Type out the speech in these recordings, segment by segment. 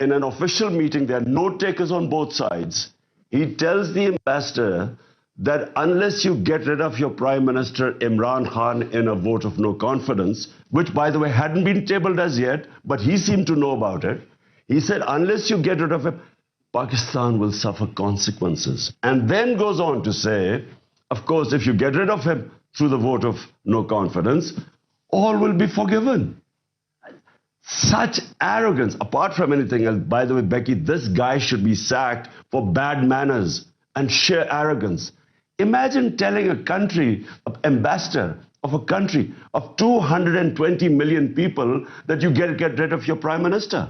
in an official meeting, there are note takers on both sides. He tells the ambassador that unless you get rid of your Prime Minister Imran Khan in a vote of no confidence, which by the way hadn't been tabled as yet, but he seemed to know about it, he said unless you get rid of him, Pakistan will suffer consequences. And then goes on to say, of course, if you get rid of him through the vote of no confidence, all will be forgiven. Such arrogance, apart from anything else. By the way, Becky, this guy should be sacked for bad manners and sheer arrogance. Imagine telling a country, an ambassador of a country of 220 million people that you get rid of your prime minister.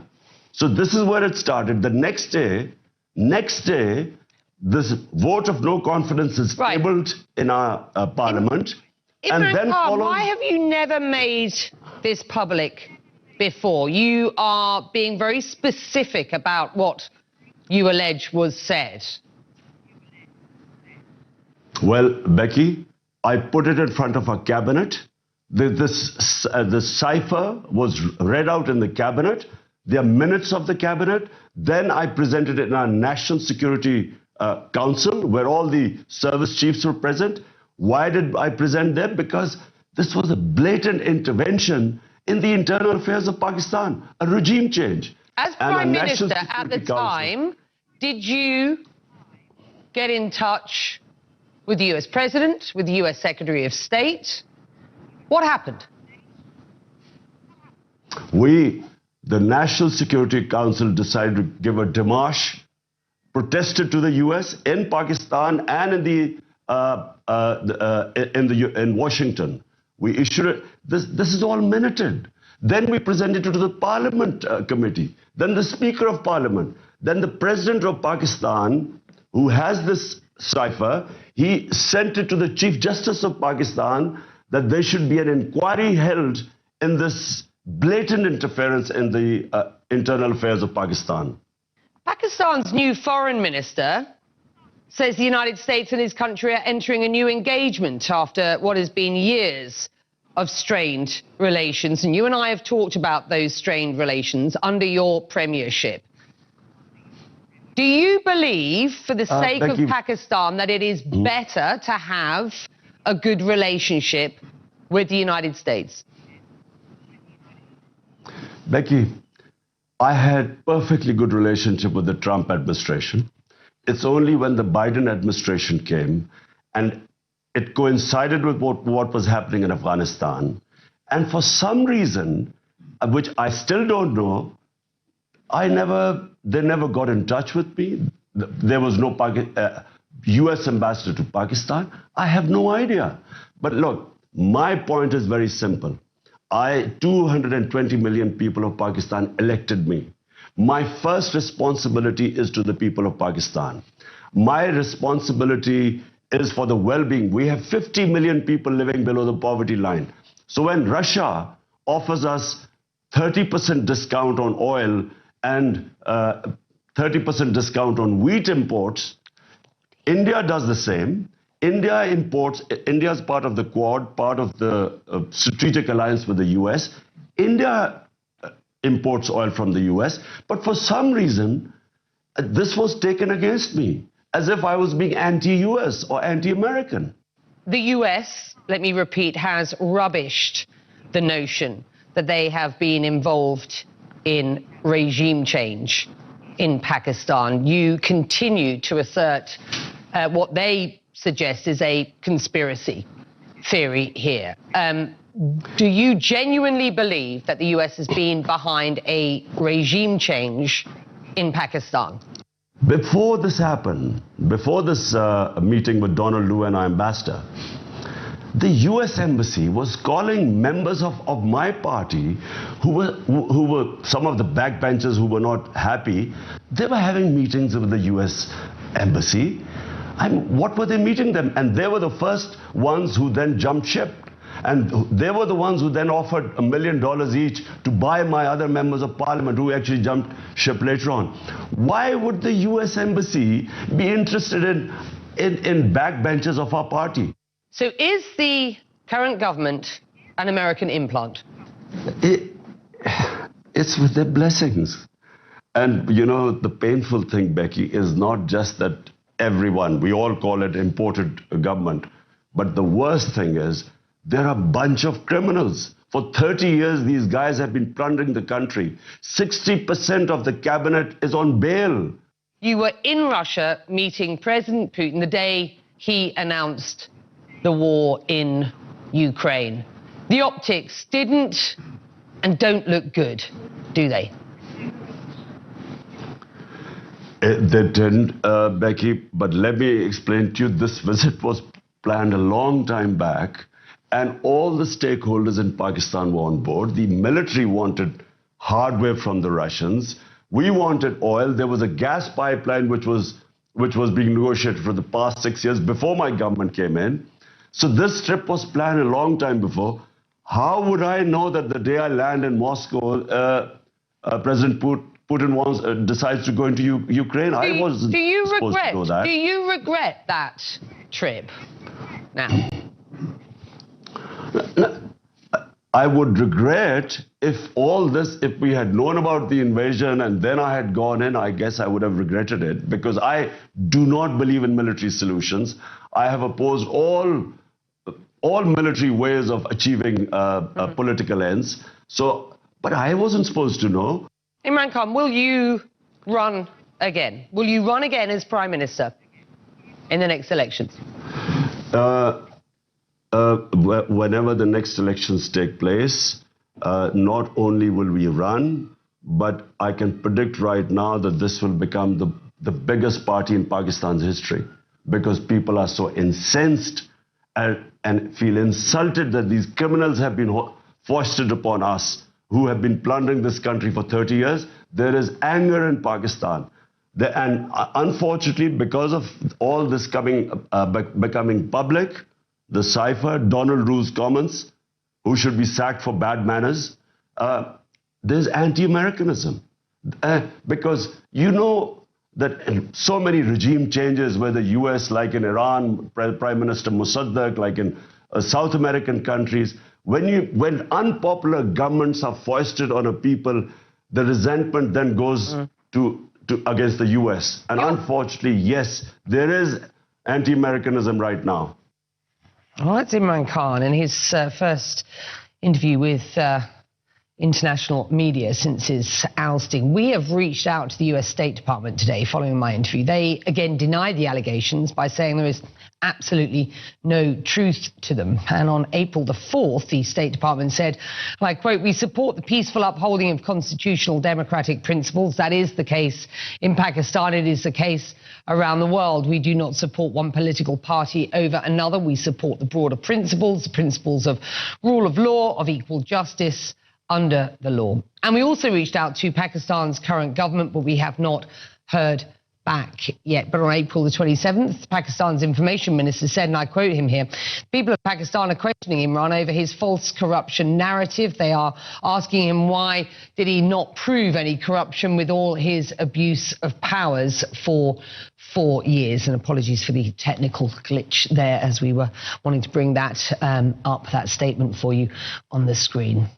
So this is where it started. The next day, this vote of no confidence is tabled in our parliament. And then why have you never made this public before? You are being very specific about what you allege was said. Well, Becky, I put it in front of our cabinet. The cipher was read out in the cabinet. There are minutes of the cabinet. Then I presented it in our National Security Council, where all the service chiefs were present. Why did I present them? Because this was a blatant intervention in the internal affairs of Pakistan, a regime change. As Prime Minister at the time, did you get in touch with the US President, with the US Secretary of State? What happened? The National Security Council decided to give a démarche, protested to the US in Pakistan and in Washington. We issued it. This is all minuted. Then we presented it to the Parliament Committee, then the Speaker of Parliament, then the President of Pakistan, who has this cipher, he sent it to the Chief Justice of Pakistan that there should be an inquiry held in this blatant interference in the internal affairs of Pakistan. Pakistan's new foreign minister says the United States and his country are entering a new engagement after what has been years of strained relations. And you and I have talked about those strained relations under your premiership. Do you believe, for the sake of Pakistan, that it is better to have a good relationship with the United States? Becky, I had perfectly good relationship with the Trump administration. It's only when the Biden administration came and it coincided with what was happening in Afghanistan. And for some reason, which I still don't know, they never got in touch with me. There was no US ambassador to Pakistan. I have no idea. But look, my point is very simple. 220 million people of Pakistan elected me. My first responsibility is to the people of Pakistan. My responsibility is for the well-being. We have 50 million people living below the poverty line. So when Russia offers us 30% discount on oil and 30% discount on wheat imports, India does the same. India is part of the Quad, part of the strategic alliance with the US. India imports oil from the US, but for some reason, this was taken against me, as if I was being anti-US or anti-American. The US, let me repeat, has rubbished the notion that they have been involved in regime change in Pakistan. You continue to assert what they suggest is a conspiracy theory here. Do you genuinely believe that the US has been behind a regime change in Pakistan? Before this happened, before this meeting with Donald Lu and our ambassador, the US embassy was calling members of my party who were some of the backbenchers who were not happy. They were having meetings with the US embassy. What were they meeting them? And they were the first ones who then jumped ship. And they were the ones who then offered $1 million each to buy my other members of parliament who actually jumped ship later on. Why would the US embassy be interested in backbenchers of our party? So is the current government an American implant? It's with their blessings. And, you know, the painful thing, Becky, is not just that everyone, we all call it imported government, but the worst thing is there are a bunch of criminals. For 30 years, these guys have been plundering the country. 60% of the cabinet is on bail. You were in Russia meeting President Putin the day he announced the war in Ukraine. The optics didn't and don't look good, do they? They didn't, Becky, but let me explain to you, this visit was planned a long time back, and all the stakeholders in Pakistan were on board. The military wanted hardware from the Russians. We wanted oil. There was a gas pipeline which was being negotiated for the past 6 years before my government came in. So this trip was planned a long time before. How would I know that the day I land in Moscow, President Putin decides to go into Ukraine? I wasn't supposed to know that. Do you regret that trip now? I would regret if we had known about the invasion and then I had gone in, I guess I would have regretted it, because I do not believe in military solutions. I have opposed all military ways of achieving political ends. So, but I wasn't supposed to know. Imran Khan, will you run again? Will you run again as Prime Minister in the next elections? Whenever the next elections take place, not only will we run, but I can predict right now that this will become the biggest party in Pakistan's history, because people are so incensed and feel insulted that these criminals have been foisted upon us, who have been plundering this country for 30 years. There is anger in Pakistan. And unfortunately, because of all this becoming public, the cipher, Donald Rue's comments, who should be sacked for bad manners, there's anti-Americanism. Because you know that so many regime changes, whether US, like in Iran, Prime Minister Mossadegh, like in South American countries, when unpopular governments are foisted on a people, the resentment then goes to against the US. And unfortunately, yes, there is anti-Americanism right now. Well, that's Imran Khan in his first interview with international media since his ousting. We have reached out to the US State Department today following my interview. They again denied the allegations by saying there is absolutely no truth to them. And on April the 4th, the State Department said, and I quote, "We support the peaceful upholding of constitutional democratic principles. That is the case in Pakistan. It is the case around the world. We do not support one political party over another. We support the broader principles, the principles of rule of law, of equal justice under the law." And we also reached out to Pakistan's current government, but we have not heard back yet. But on April the 27th, Pakistan's information minister said, and I quote him here, "People of Pakistan are questioning Imran over his false corruption narrative. They are asking him why did he not prove any corruption with all his abuse of powers for 4 years." And apologies for the technical glitch there as we were wanting to bring that up, that statement for you on the screen.